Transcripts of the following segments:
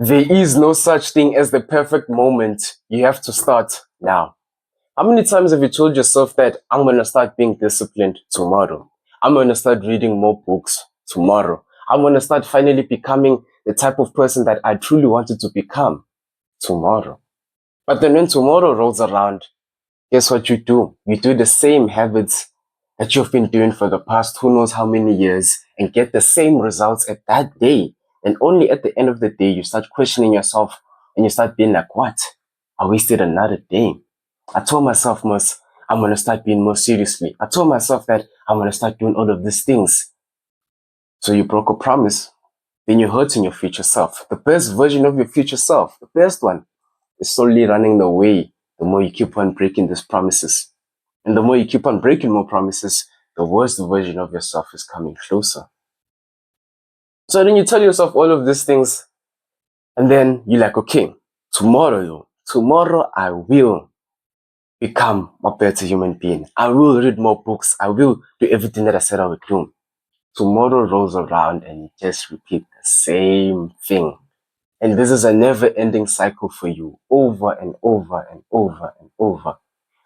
There is no such thing as the perfect moment. You have to start now. How many times have you told yourself that I'm going to start being disciplined tomorrow? I'm going to start reading more books tomorrow. I'm going to start finally becoming the type of person that I truly wanted to become tomorrow. But then when tomorrow rolls around, guess what you do? You do the same habits that you've been doing for the past who knows how many years and get the same results at that day. And only at the end of the day, you start questioning yourself and you start being like, what? I wasted another day. I told myself, I'm going to start being more seriously. I told myself that I'm going to start doing all of these things. So you broke a promise. Then you're hurting your future self. The best version of your future self, the best one, is slowly running away the more you keep on breaking these promises. And the more you keep on breaking more promises, the worst version of yourself is coming closer. So then you tell yourself all of these things, and then you're like, okay, tomorrow I will become a better human being. I will read more books. I will do everything that I said I would do. Tomorrow rolls around and you just repeat the same thing. And this is a never-ending cycle for you, over and over and over and over.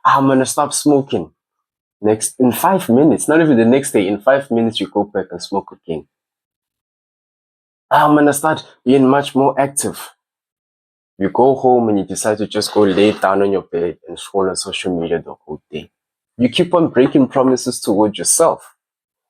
I'm going to stop smoking. In 5 minutes, not even the next day, in 5 minutes, you go back and smoke again. I'm going to start being much more active. You go home and you decide to just go lay down on your bed and scroll on social media the whole day. You keep on breaking promises towards yourself.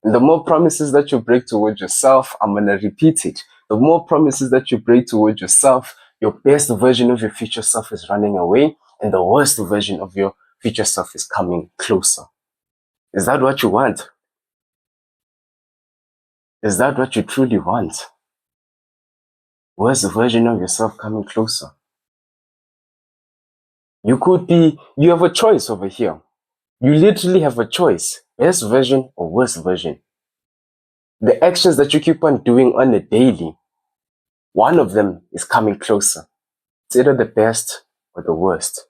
And the more promises that you break towards yourself, I'm going to repeat it. The more promises that you break towards yourself, your best version of your future self is running away, and the worst version of your future self is coming closer. Is that what you want? Is that what you truly want? Worst version of yourself coming closer? You have a choice over here. You literally have a choice. Best version or worst version. The actions that you keep on doing on a daily, one of them is coming closer. It's either the best or the worst.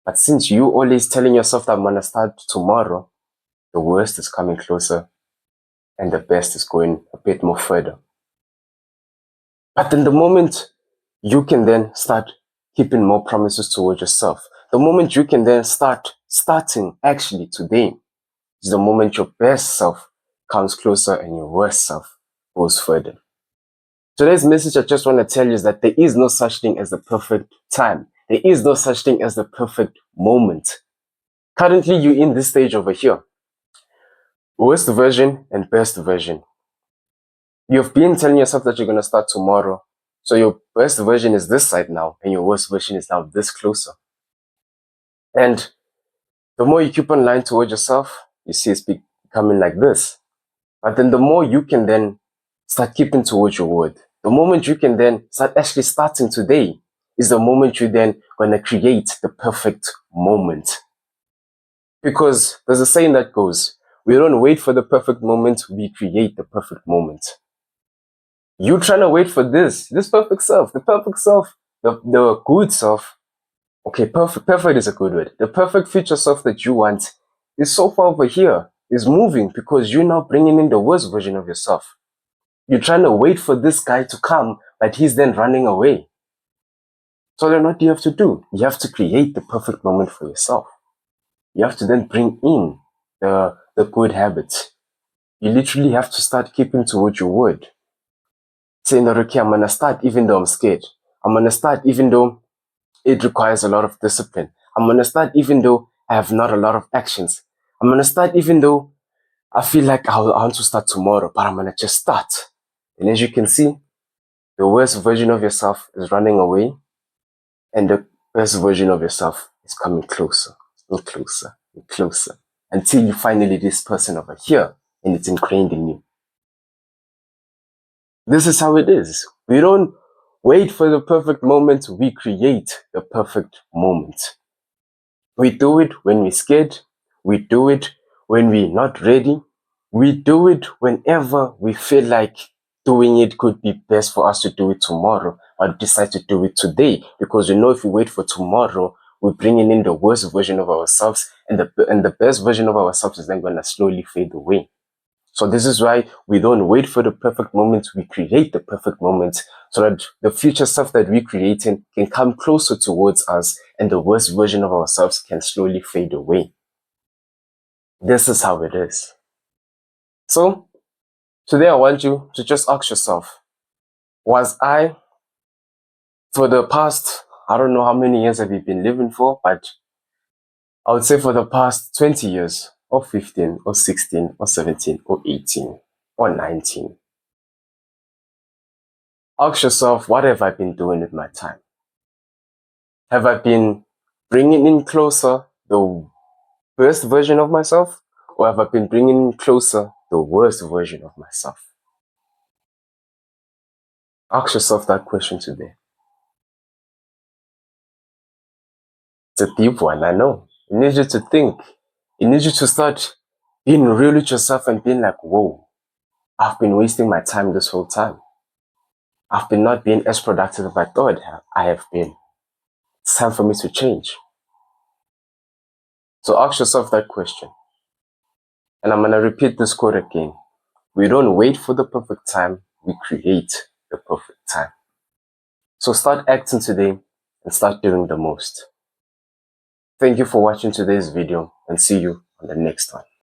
But since you always telling yourself that I'm going to start tomorrow, the worst is coming closer and the best is going a bit more further. But in the moment you can then start keeping more promises towards yourself, the moment you can then starting actually today, is the moment your best self comes closer and your worst self goes further. Today's message I just want to tell you is that there is no such thing as the perfect time. There is no such thing as the perfect moment. Currently, you're in this stage over here. Worst version and best version. You've been telling yourself that you're going to start tomorrow. So your best version is this side now, and your worst version is now this closer. And the more you keep on lying towards yourself, you see it's becoming like this. But then the more you can then start keeping towards your word, the moment you can then start actually starting today, is the moment you're then going to create the perfect moment. Because there's a saying that goes, we don't wait for the perfect moment, we create the perfect moment. You trying to wait for this perfect self, the perfect self, the good self. Okay, perfect is a good word. The perfect future self that you want is so far over here, is moving because you're now bringing in the worst version of yourself. You're trying to wait for this guy to come, but he's then running away. So then what do you have to do? You have to create the perfect moment for yourself. You have to then bring in the good habits. You literally have to start keeping towards your word. Saying that, okay, I'm going to start even though I'm scared. I'm going to start even though it requires a lot of discipline. I'm going to start even though I have not a lot of actions. I'm going to start even though I feel like I want to start tomorrow, but I'm going to just start. And as you can see, the worst version of yourself is running away, and the best version of yourself is coming closer and closer and closer until you finally this person over here and it's ingrained in you. This is how it is. We don't wait for the perfect moment, we create the perfect moment. We do it when we're scared, we do it when we're not ready, we do it whenever we feel like doing it could be best for us to do it tomorrow, or decide to do it today, because we know if we wait for tomorrow, we're bringing in the worst version of ourselves, and the best version of ourselves is then going to slowly fade away. So So this is why we don't wait for the perfect moment, we create the perfect moment so that the future self that we're creating can come closer towards us and the worst version of ourselves can slowly fade away. This is how it is. So today I want you to just ask yourself, was I, for the past, I don't know how many years have you been living for, but I would say for the past 20 years, or 15, or 16, or 17, or 18, or 19. Ask yourself, what have I been doing with my time? Have I been bringing in closer the best version of myself? Or have I been bringing in closer the worst version of myself? Ask yourself that question today. It's a deep one, I know. It needs you to think. It needs you to start being real with yourself and being like, whoa, I've been wasting my time this whole time. I've been not being as productive as I thought I have been. It's time for me to change. So ask yourself that question. And I'm going to repeat this quote again. We don't wait for the perfect time, we create the perfect time. So start acting today and start doing the most. Thank you for watching today's video and see you on the next one.